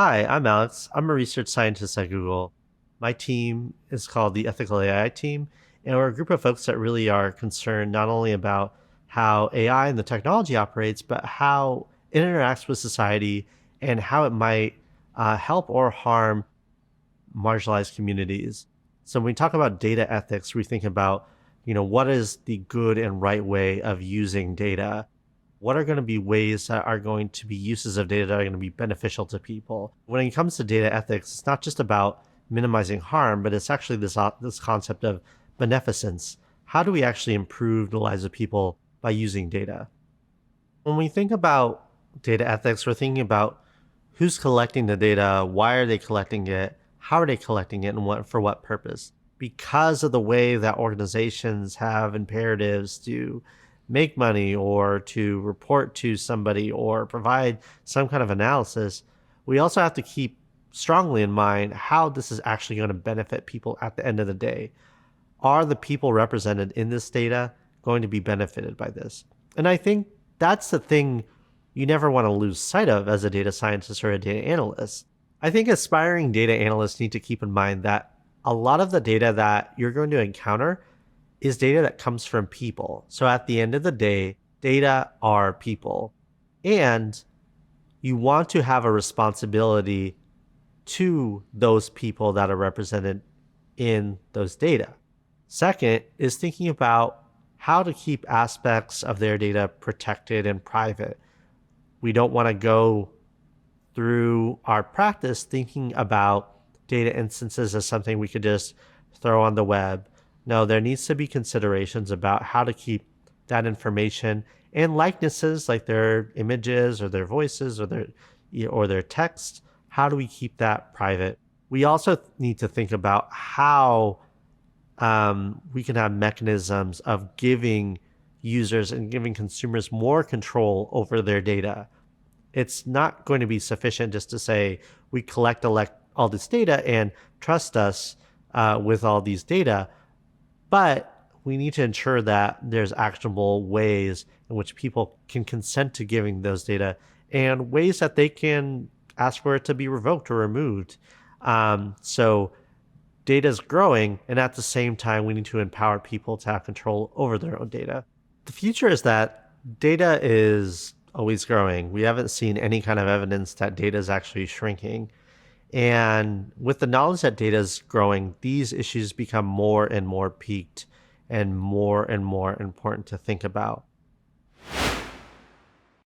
Hi, I'm Alex. I'm a research scientist at Google. My team is called the Ethical AI team, and we're a group of folks that really are concerned not only about how AI and the technology operates, but how it interacts with society and how it might help or harm marginalized communities. So when we talk about data ethics, we think about, what is the good and right way of using data? What are going to be ways that are going to be uses of data that are going to be beneficial to people? When it comes to data ethics, it's not just about minimizing harm, but it's actually this concept of beneficence. How do we actually improve the lives of people by using data? When we think about data ethics, we're thinking about who's collecting the data, why are they collecting it, how are they collecting it, and for what purpose. Because of the way that organizations have imperatives to make money or to report to somebody or provide some kind of analysis, we also have to keep strongly in mind how this is actually going to benefit people at the end of the day. Are the people represented in this data going to be benefited by this? And I think that's the thing you never want to lose sight of as a data scientist or a data analyst. I think aspiring data analysts need to keep in mind that a lot of the data that you're going to encounter is data that comes from people. So at the end of the day, data are people. And you want to have a responsibility to those people that are represented in those data. Second is thinking about how to keep aspects of their data protected and private. We don't want to go through our practice thinking about data instances as something we could just throw on the web. No, there needs to be considerations about how to keep that information and likenesses like their images or their voices or their text. How do we keep that private? We also need to think about how we can have mechanisms of giving users and giving consumers more control over their data. It's not going to be sufficient just to say we collect all this data and trust us with all these data, but we need to ensure that there's actionable ways in which people can consent to giving those data and ways that they can ask for it to be revoked or removed. So data is growing, and at the same time, we need to empower people to have control over their own data. The future is that data is always growing. We haven't seen any kind of evidence that data is actually shrinking. And with the knowledge that data is growing, these issues become more and more peaked and more important to think about.